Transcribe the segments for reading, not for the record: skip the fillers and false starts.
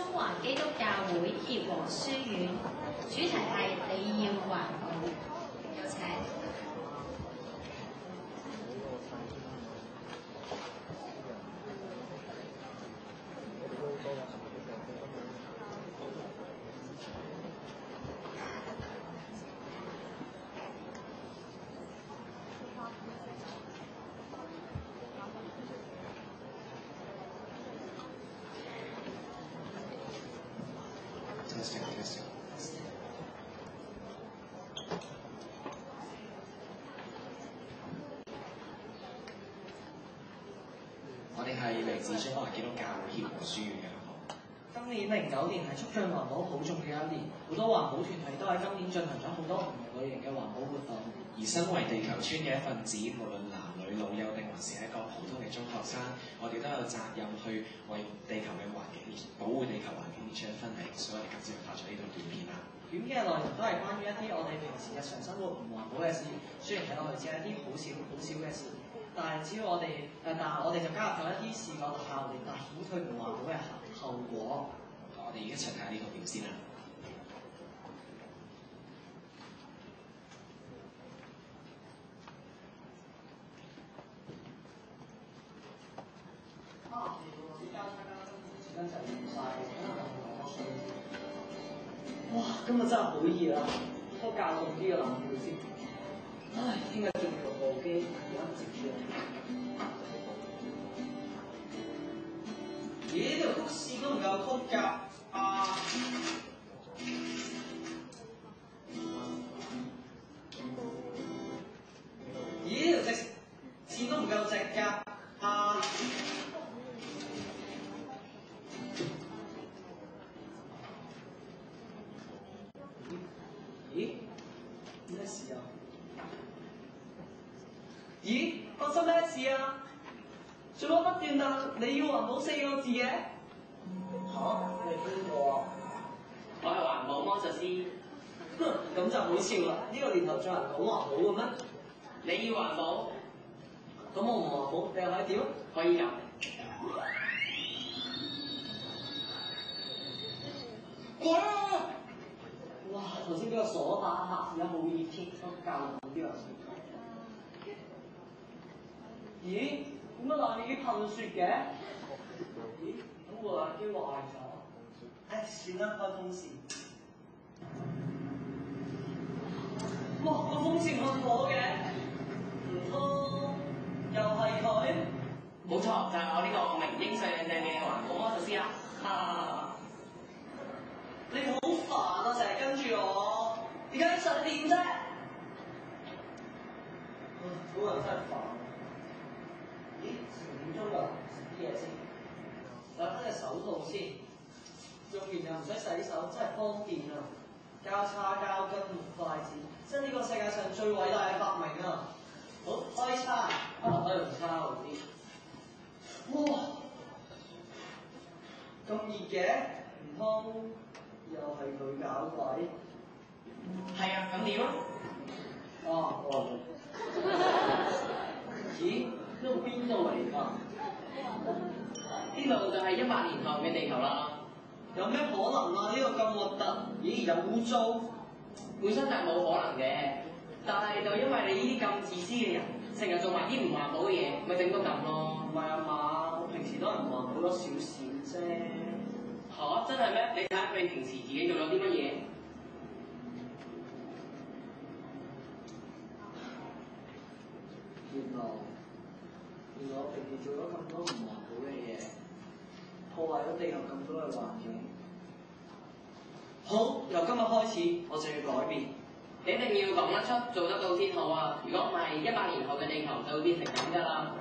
中華基督教會協和書院，主題係你要環保。有請。我哋係嚟自中華基督教會協和書院嘅同學。今年09年係促進環保好重嘅一年，好多環保團體都喺今年進行咗好多唔同類型嘅環保活動。而身為地球村嘅一份子，無論男女老幼定還是一個普通嘅中學生，我哋都有責任去為地球嘅環境、保護地球環境而出一分力，所以我哋今次就發咗呢段短片啦。短片嘅內容都係關於一啲我哋平時日常生活唔環保嘅事，雖然睇落去只係一啲好少嘅事，但係只要我哋就加入咗一啲視覺特效嚟達到佢唔環保嘅後果。我哋一齊睇下呢個片先啦。哇！今日真係好熱啊，開較凍啲嘅冷氣先。唉，聽日仲要用部機，而家唔接住。咦？呢條曲線都唔夠曲㗎啊！咦？呢條直線都唔夠直㗎啊！咦？咩事啊？咦？發生咩事啊？做乜不斷答你要環保4個字嘅？嚇？你係邊個啊？我係環保魔術師。哼，咁就好笑啦！呢個年頭仲有人講環保嘅咩？你要環保，咁我唔環保，你又可以點？可以㗎。哇！頭先俾個鎖打嚇，而家好熱添，都較冷啲啊！咦？點解冷氣機噴雪嘅？咦？咁個冷氣機壞咗？唉，算啦，開風扇。哇！個風扇噴火嘅，唔通又係佢？冇錯，就係我呢個明英帥靚正嘅環保魔術師啦。你好煩啊！成日跟住我，而家你想點啫？嗰個人真係煩。咦？10點鐘㗎，食啲嘢先。戴翻隻手套先，用完又唔使洗手，真係方便啊！交叉膠羹同筷子，真係呢個世界上最偉大嘅發明啊！好，開叉，可能可以用叉好啲。哇！咁熱嘅，唔通？又係佢搞鬼？係啊，咁點啊？哦。咦？呢個邊度嚟㗎？呢度就係100年後嘅地球啦。有咩可能啊？呢個咁核突，咦？又污糟。本身就係冇可能嘅，但係就因為你呢啲咁自私嘅人，成日做埋啲唔環保嘅嘢，咪整到咁咯。唔係啊嘛，我平時都係唔環保咗少少啫。嚇！真係咩？你睇下你平時自己做咗啲乜嘢？原來我平時做咗咁多唔環保嘅嘢，破壞咗地球咁多嘅環境。好，由今日開始，我就要改變。你一定要講得出，做得到先好啊！如果唔係100年後嘅地球就會變成咁㗎啦。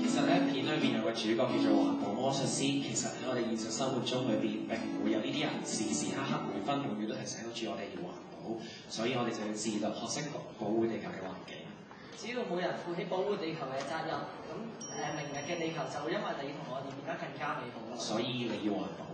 其實咧，片裏面有個主角叫做環保魔術師。其實喺我哋現實生活中裏邊並唔會有呢啲人時時刻刻每分每秒都提醒住我哋要環保，所以我哋就要自律學識保護地球嘅環境。只要每人負起保護地球嘅責任，咁明日嘅地球就會因為你同我而變得更加美好啦。所以你要環保。